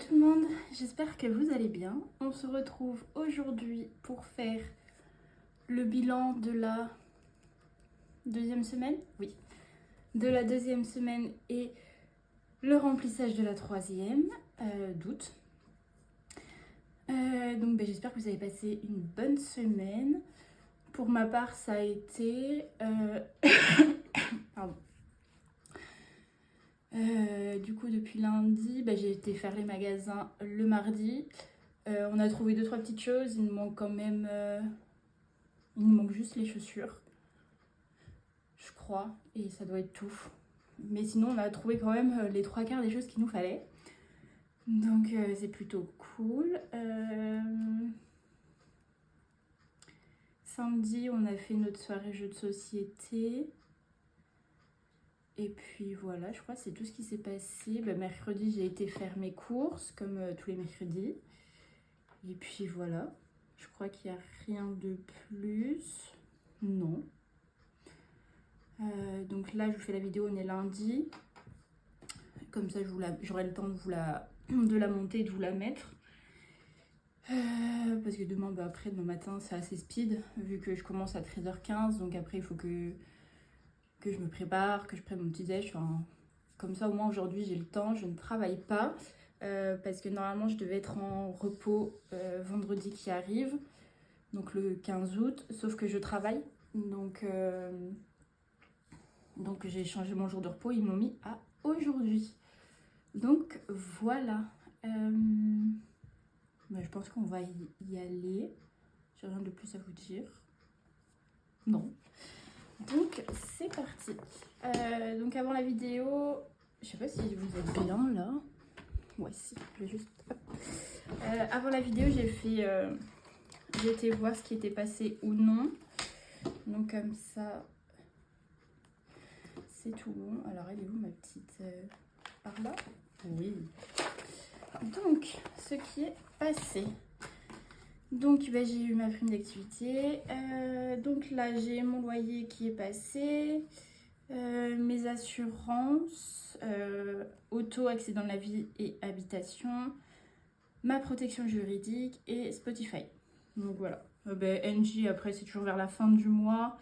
tout le monde, j'espère que vous allez bien. On se retrouve aujourd'hui pour faire le bilan de la deuxième semaine. Oui, de la deuxième semaine et le remplissage de la troisième d'août. Donc j'espère que vous avez passé une bonne semaine. Pour ma part, ça a été... Pardon. Du coup, depuis lundi, j'ai été faire les magasins le mardi. On a trouvé 2-3 petites choses. Il nous manque quand même... il nous manque juste les chaussures, je crois. Et ça doit être tout. Mais sinon, on a trouvé quand même les 3/4 des choses qu'il nous fallait. Donc, c'est plutôt cool. Samedi, on a fait notre soirée jeux de société. Et puis voilà, je crois que c'est tout ce qui s'est passé. Mercredi, j'ai été faire mes courses, comme tous les mercredis. Et puis voilà, je crois qu'il n'y a rien de plus. Non. Donc là, je vous fais la vidéo, on est lundi. Comme ça, j'aurai le temps de la monter et de vous la mettre. Parce que demain, demain matin, c'est assez speed, vu que je commence à 13h15. Donc après, il faut que je me prépare, que je prenne mon petit déj. Enfin, comme ça, au moins aujourd'hui, j'ai le temps, je ne travaille pas. Parce que normalement, je devais être en repos vendredi qui arrive. Donc le 15 août, sauf que je travaille. Donc j'ai changé mon jour de repos, ils m'ont mis à aujourd'hui. Donc voilà. Je pense qu'on va y aller. J'ai rien de plus à vous dire. Non. Donc c'est parti. Donc avant la vidéo, je sais pas si vous êtes bien là. Ouais, si, je vais juste... avant la vidéo, j'ai été voir ce qui était passé ou non. Donc comme ça, c'est tout bon. Alors elle est où ma petite... par là? Oui. Donc, ce qui est passé. Donc j'ai eu ma prime d'activité. Donc là, j'ai mon loyer qui est passé. Mes assurances, auto, accident de la vie et habitation, ma protection juridique et Spotify. Donc voilà. NJ, après, c'est toujours vers la fin du mois.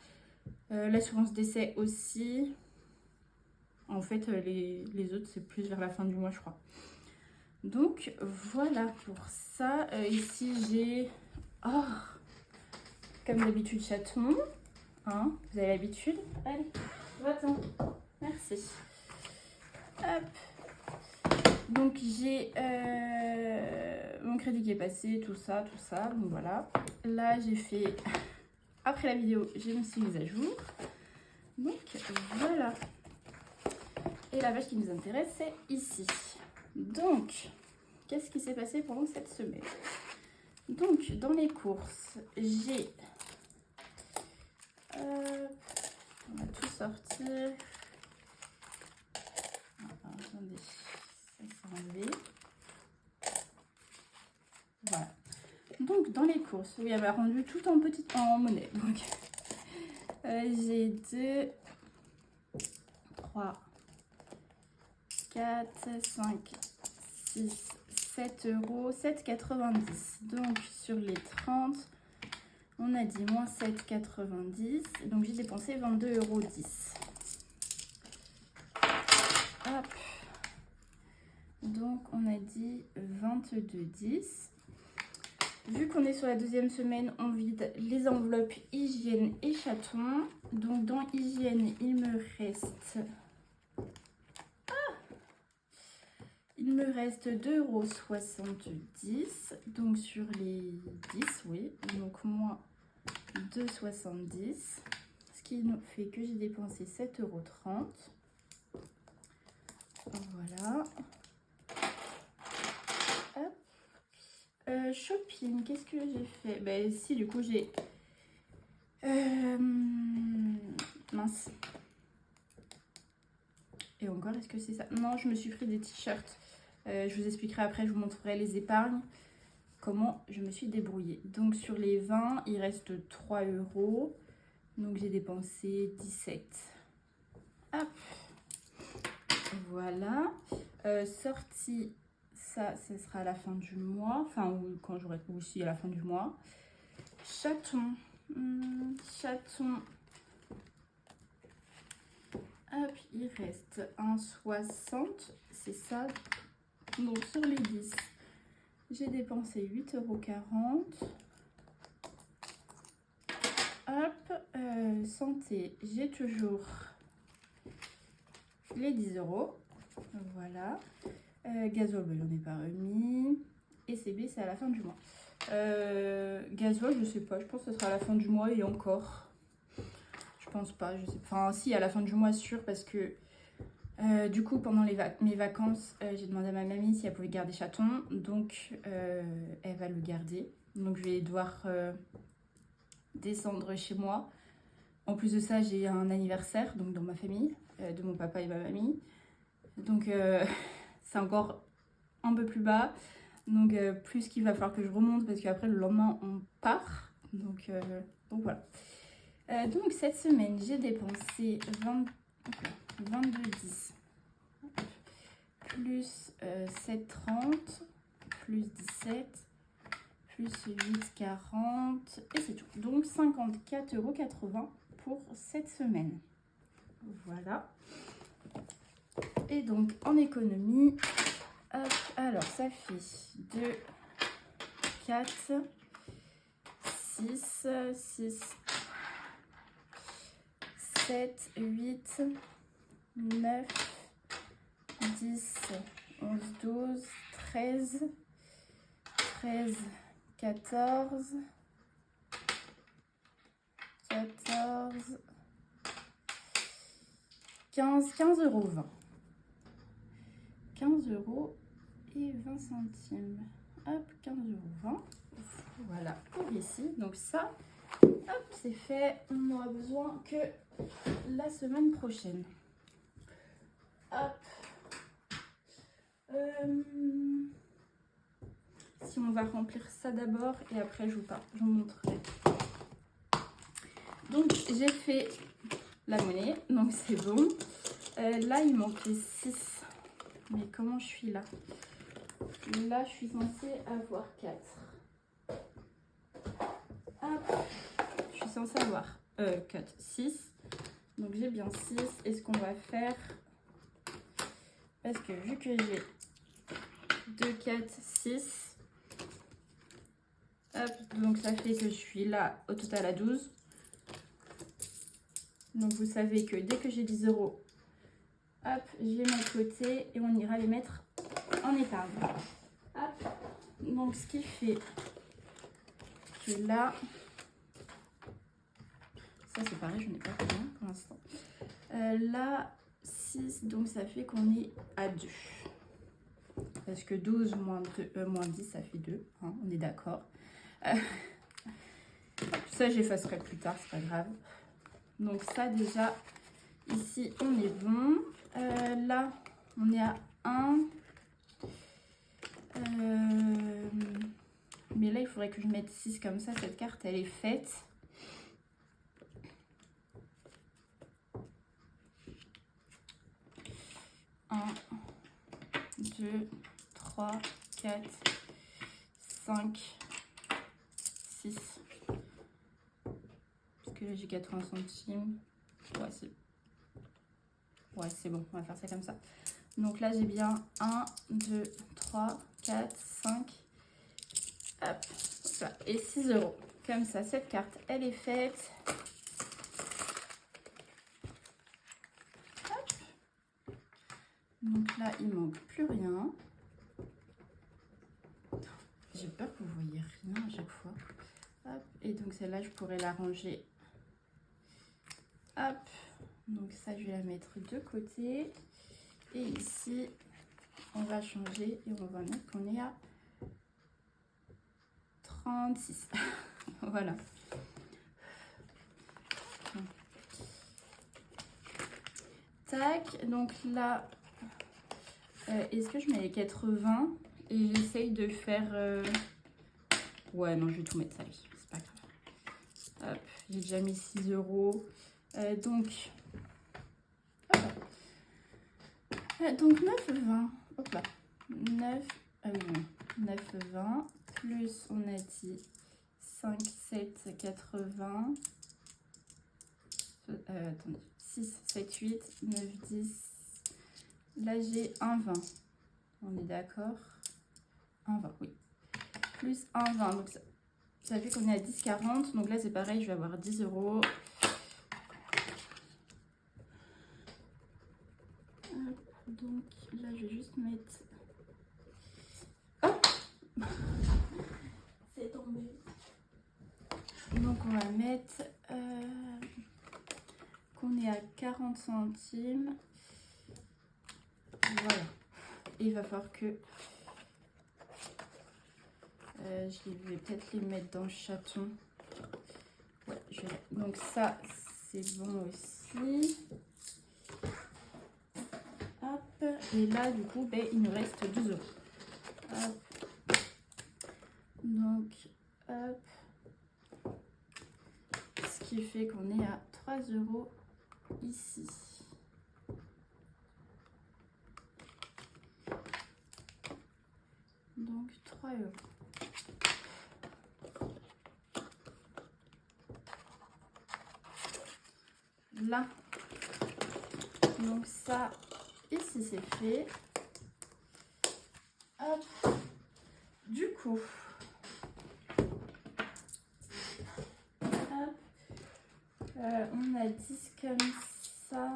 L'assurance décès aussi. En fait, les autres, c'est plus vers la fin du mois, je crois. Donc, voilà pour ça. Ici, j'ai... Oh, comme d'habitude, chaton. Hein, vous avez l'habitude. Allez, va-t'en. Merci. Hop. Donc, j'ai mon crédit qui est passé, tout ça. Donc, voilà. Là, j'ai fait... Après la vidéo, j'ai me suis mise à jour. Donc, voilà. Et la page qui nous intéresse, c'est ici. Donc, qu'est-ce qui s'est passé pendant cette semaine? Donc, dans les courses, j'ai... on va tout sortir. Attendez, ça s'est enlevé. Voilà. Donc, dans les courses, oui, elle m'a rendu tout en monnaie. Donc, j'ai 2, 3, 4, 5, 6, 7 euros, 7,90. Donc sur les 30, on a dit moins 7,90. Donc j'ai dépensé 22,10 euros. Hop. Donc on a dit 22,10. Vu qu'on est sur la deuxième semaine, on vide les enveloppes hygiène et chaton. Donc dans hygiène, il me reste... Il me reste 2,70 €. Donc sur les 10, oui. Donc moins 2,70 €. Ce qui nous fait que j'ai dépensé 7,30 €. Voilà. Hop. Shopping, qu'est-ce que j'ai fait? Si, du coup, j'ai... mince. Et encore, est-ce que c'est ça? Non, je me suis pris des t-shirts. Je vous expliquerai après, je vous montrerai les épargnes, comment je me suis débrouillée. Donc sur les 20, il reste 3 €. Donc j'ai dépensé 17. Hop. Voilà. Sortie ça, ce sera à la fin du mois. Enfin, ou quand j'aurai aussi à la fin du mois. Chaton. Chaton. Hop, il reste un 60. C'est ça. Donc, sur les 10, j'ai dépensé 8,40 €. Hop, santé, j'ai toujours les 10 €. Voilà. Gasoil, j'en ai pas remis. Et CB, c'est à la fin du mois. Gasoil, je sais pas. Je pense que ce sera à la fin du mois et encore. Je pense pas. Je sais. Enfin, si, à la fin du mois, sûr, parce que du coup, pendant mes vacances, j'ai demandé à ma mamie si elle pouvait garder Chaton. Donc, elle va le garder. Donc, je vais devoir descendre chez moi. En plus de ça, j'ai un anniversaire donc dans ma famille, de mon papa et ma mamie. Donc, c'est encore un peu plus bas. Donc, plus qu'il va falloir que je remonte parce qu'après, le lendemain, on part. Donc voilà. Donc, cette semaine, j'ai dépensé 22,10 plus 7,30 plus 17 plus 8,40 et c'est tout. Donc 54,80 € pour cette semaine. Voilà. Et donc en économie, hop, alors ça fait 2, 4, 6, 6, 7, 8, 9, 10, 11, 12, 13, 13, 14, 14, 15, 15,20 €. 15,20 €. Hop, 15,20 €. Voilà, pour ici. Donc ça, hop, c'est fait. On n'aura besoin que la semaine prochaine. Hop. Si on va remplir ça d'abord et après je vous montrerai. Donc j'ai fait la monnaie, donc c'est bon. Là il manquait 6. Mais comment je suis là? Là je suis censée avoir 4. Hop. Je suis censée avoir 4, 6. Donc j'ai bien 6. Et ce qu'on va faire, parce que vu que j'ai 2, 4, 6. Hop, donc ça fait que je suis là au total à 12. Donc vous savez que dès que j'ai 10 €, hop, je vais mettre de côté et on ira les mettre en épargne. Hop, donc ce qui fait que là, ça c'est pareil, je n'ai pas rien pour l'instant. Là, 6, donc ça fait qu'on est à 2. Parce que 12 moins 10, ça fait 2, hein, on est d'accord. Ça j'effacerai plus tard, c'est pas grave. Donc ça déjà, ici on est bon. Là on est à 1. Mais là il faudrait que je mette 6 comme ça, cette carte elle est faite. Un, 2, 3, 4, 5, 6. Parce que là j'ai 80 centimes. Ouais, c'est bon, on va faire ça comme ça. Donc là j'ai bien 1, 2, 3, 4, 5. Hop, voilà. Et 6 €. Comme ça, cette carte elle est faite. Hop. Donc là il manque plus rien. J'ai peur que vous voyez rien à chaque fois. Hop. Et donc celle-là, je pourrais la ranger. Hop. Donc ça, je vais la mettre de côté. Et ici, on va changer et on va mettre qu'on est à 36. Voilà. Tac. Donc là, est-ce que je mets les 80 et j'essaye de faire... Ouais, non, je vais tout mettre ça, c'est pas grave. Hop, j'ai déjà mis 6 €. Donc 9,20. Hop là. 9 non, 9,20 plus on a dit 5, 7, 80. Attendez, 6, 7, 8, 9, 10. Là, j'ai 1,20. On est d'accord? 1,20, oui. Plus 1,20. Donc, ça fait qu'on est à 10,40. Donc là, c'est pareil, je vais avoir 10 €. Donc là, je vais juste mettre... Hop. C'est tombé. Donc, on va mettre... qu'on est à 40 centimes. Voilà. Et il va falloir que... je vais peut-être les mettre dans le chaton. Ouais, donc ça, c'est bon aussi. Hop. Et là, du coup, ben, il nous reste 12 €. Hop. Donc, hop. Ce qui fait qu'on est à 3 € ici. Donc, 3 €. Là. Donc ça, ici c'est fait. Hop. Du coup, hop. On a 10 comme ça.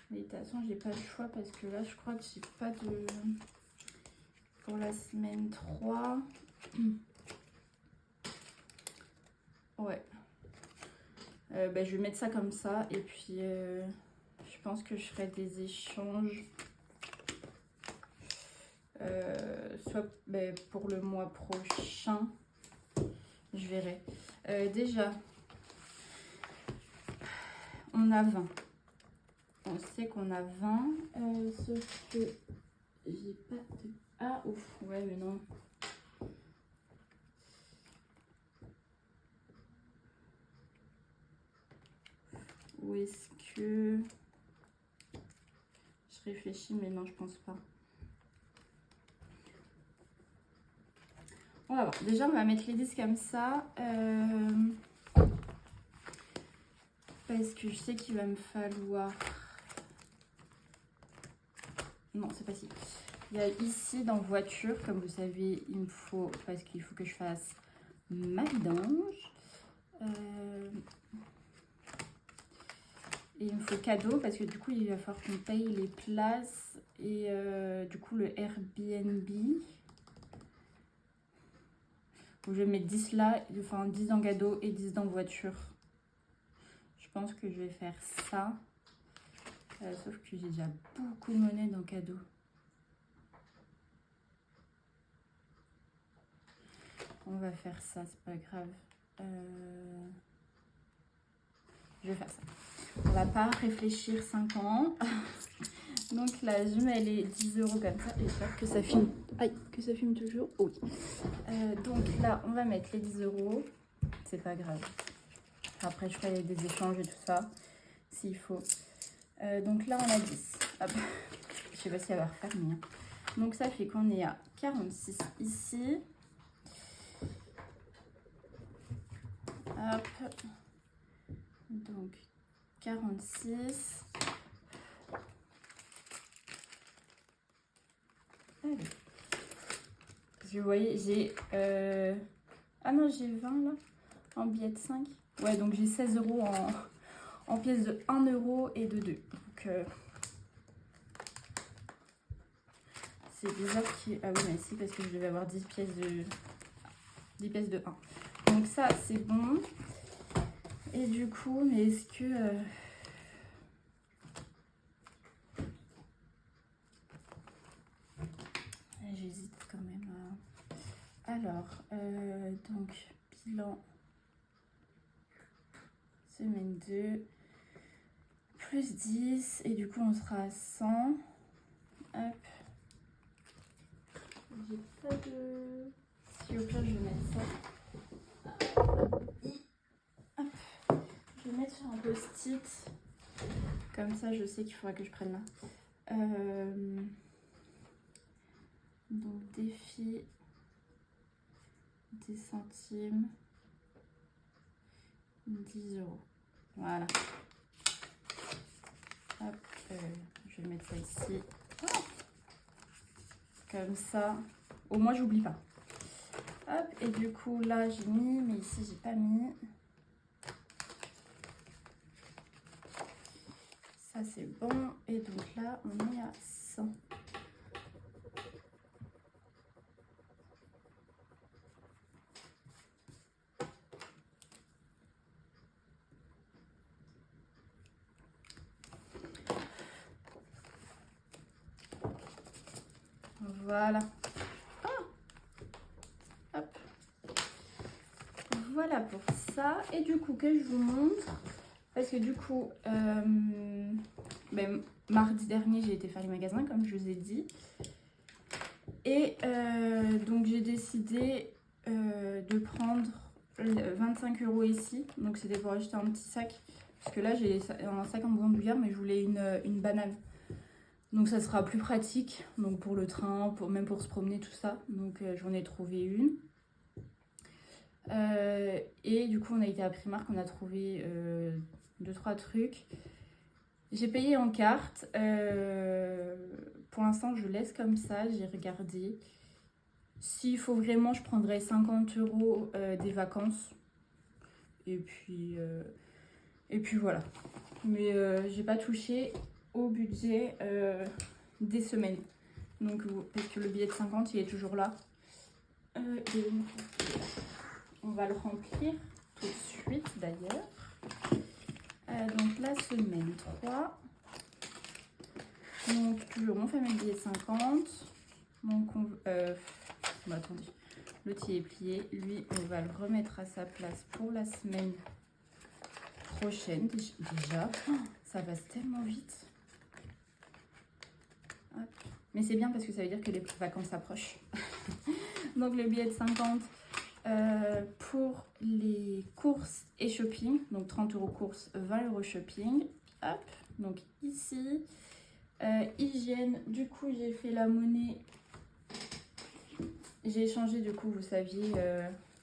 Mais de toute façon, j'ai pas le choix parce que là, je crois que j'ai pas de... Pour la semaine 3. Ouais. Ben, je vais mettre ça comme ça. Et puis, je pense que je ferai des échanges. Soit ben, pour le mois prochain. Je verrai. Déjà, on a 20. On sait qu'on a 20. Sauf que j'ai pas de... Ah, ouf. Ouais, mais non. Où est-ce que... Je réfléchis, mais non, je pense pas. On va voir. Déjà, on va mettre les 10 comme ça. Parce que je sais qu'il va me falloir... Non, c'est pas ici. Il y a ici dans voiture, comme vous savez, il me faut... Parce qu'il faut que je fasse ma vidange. Et il me faut cadeau parce que du coup, il va falloir qu'on paye les places et du coup, le Airbnb. Donc, je vais mettre 10 là, enfin 10 dans cadeau et 10 dans voiture. Je pense que je vais faire ça. Sauf que j'ai déjà beaucoup de monnaie dans cadeau. On va faire ça, c'est pas grave. Je vais faire ça. On va pas réfléchir 5 ans. Donc là, je mets les 10 € comme ça. J'espère que ça filme. Aïe, que ça filme toujours. Oui. Donc là, on va mettre les 10 €. C'est pas grave. Après, je ferai des échanges et tout ça, s'il faut. Donc là, on a 10. Hop. Je sais pas si elle va refaire, mais... Donc ça fait qu'on est à 46 ici. Hop. Donc 46. Allez. Parce que vous voyez, j'ai... Ah non, j'ai 20 là, en billets de 5. Ouais, donc j'ai 16 € en pièces de 1 € et de 2. Donc, c'est bizarre qu'il... Ah oui, mais si, parce que je devais avoir 10 pièces de 1. Donc ça, c'est bon. Et du coup, mais est-ce que... J'hésite quand même à... Alors, donc, bilan... Semaine 2, plus 10, et du coup on sera à 100. Hop. J'ai pas de... Si au pire je vais mettre ça. Hop. Je vais mettre sur un post-it. Comme ça je sais qu'il faudra que je prenne là. Donc défi des centimes, 10 €. Voilà. Hop, je vais mettre ça ici. Oh, comme ça, au moins j'oublie pas. Hop, et du coup là j'ai mis, mais ici j'ai pas mis. Ça c'est bon. Et donc là on est à 100. Voilà. Ah, hop. Voilà pour ça. Et du coup, que je vous montre, parce que du coup, mardi dernier, j'ai été faire les magasins, comme je vous ai dit. Et donc, j'ai décidé de prendre 25 € ici. Donc, c'était pour acheter un petit sac. Parce que là, j'ai un sac en bandoulière, mais je voulais une banane. Donc ça sera plus pratique, donc pour le train, même pour se promener, tout ça. Donc j'en ai trouvé une. Et du coup on a été à Primark, on a trouvé 2-3 trucs. J'ai payé en carte. Pour l'instant je laisse comme ça, j'ai regardé. S'il faut vraiment, je prendrai 50 € des vacances. Et puis voilà. Mais j'ai pas touché au budget des semaines. Donc, parce que le billet de 50, il est toujours là. Et on va le remplir tout de suite d'ailleurs. Donc, la semaine 3. Donc, toujours mon fameux billet de 50. Donc, attendez. L'autre, il est plié. Lui, on va le remettre à sa place pour la semaine prochaine. Déjà, ça passe tellement vite. Hop. Mais c'est bien parce que ça veut dire que les vacances s'approchent. Donc le billet de 50 pour les courses et shopping. Donc 30 € courses, 20 € shopping. Hop. Donc ici, hygiène. Du coup, j'ai fait la monnaie. J'ai échangé, du coup, vous saviez,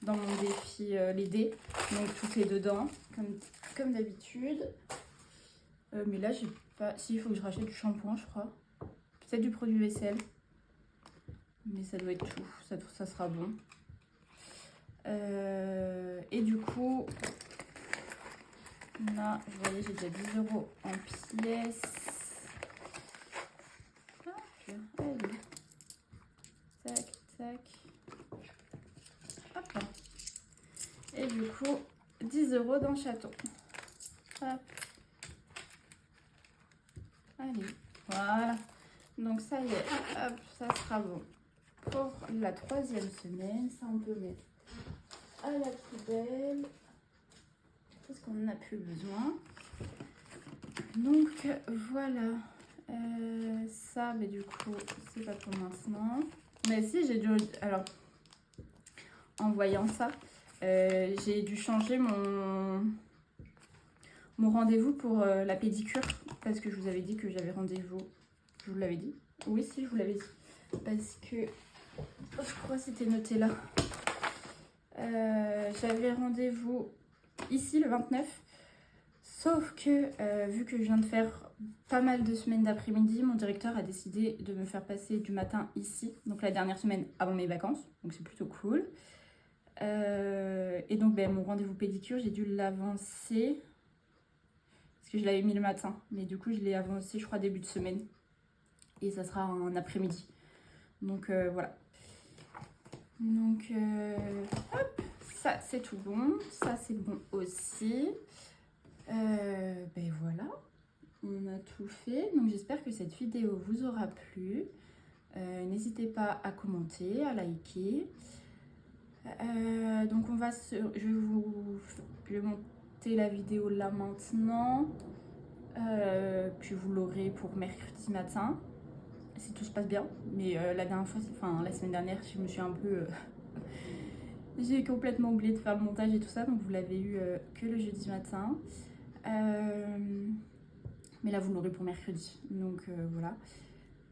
dans mon défi, les dés. Donc tout est dedans, comme d'habitude. Mais là, j'ai pas... Si, il faut que je rachète du shampoing, je crois. Peut-être du produit vaisselle. Mais ça doit être tout. Ça sera bon. Et du coup, là, vous voyez, j'ai déjà 10 € en pièces. Allez. Tac, tac. Hop là. Et du coup, 10 € dans le château. Hop. Allez, voilà. Donc ça y est, hop, ça sera bon. Pour la 3e semaine, ça on peut mettre à la poubelle. Parce qu'on n'en a plus besoin. Donc voilà. Ça, mais du coup, c'est pas pour maintenant. Mais si, j'ai dû... Alors, en voyant ça, j'ai dû changer mon rendez-vous pour la pédicure. Parce que je vous avais dit que j'avais rendez-vous. Je vous l'avais dit? Oui, si, je vous l'avais dit. Parce que... je crois que c'était noté là. J'avais rendez-vous ici le 29. Sauf que, vu que je viens de faire pas mal de semaines d'après-midi, mon directeur a décidé de me faire passer du matin ici. Donc la dernière semaine avant mes vacances. Donc c'est plutôt cool. Et donc mon rendez-vous pédicure, j'ai dû l'avancer. Parce que je l'avais mis le matin. Mais du coup, je l'ai avancé, je crois, début de semaine. Et ça sera en après-midi. Donc voilà. Donc hop, ça c'est tout bon. Ça c'est bon aussi. Voilà, on a tout fait. Donc j'espère que cette vidéo vous aura plu. N'hésitez pas à commenter, à liker. Donc je vais monter la vidéo là maintenant. Puis vous l'aurez pour mercredi matin, si tout se passe bien. Mais la dernière fois, la semaine dernière, je me suis un peu... j'ai complètement oublié de faire le montage et tout ça. Donc vous l'avez eu que le jeudi matin. Mais là, vous l'aurez pour mercredi. Donc voilà.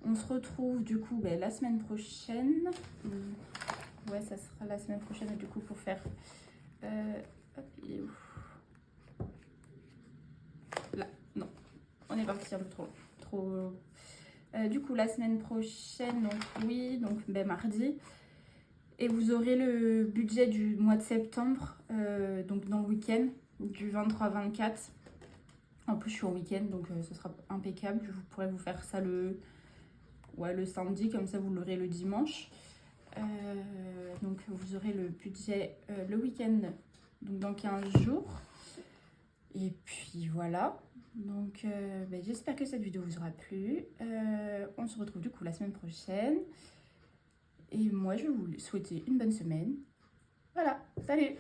On se retrouve du coup la semaine prochaine. Ouais, ça sera la semaine prochaine du coup pour faire... hop, il est où? Là, non. On est parti un peu trop... du coup, la semaine prochaine, donc oui, donc mardi. Et vous aurez le budget du mois de septembre, donc dans le week-end, du 23-24. En plus, je suis en week-end, donc ce sera impeccable. Je pourrais vous faire ça le samedi, comme ça vous l'aurez le dimanche. Donc vous aurez le budget le week-end, donc dans 15 jours. Et puis voilà. Donc j'espère que cette vidéo vous aura plu. On se retrouve du coup la semaine prochaine. Et moi, je vais vous souhaiter une bonne semaine. Voilà, salut!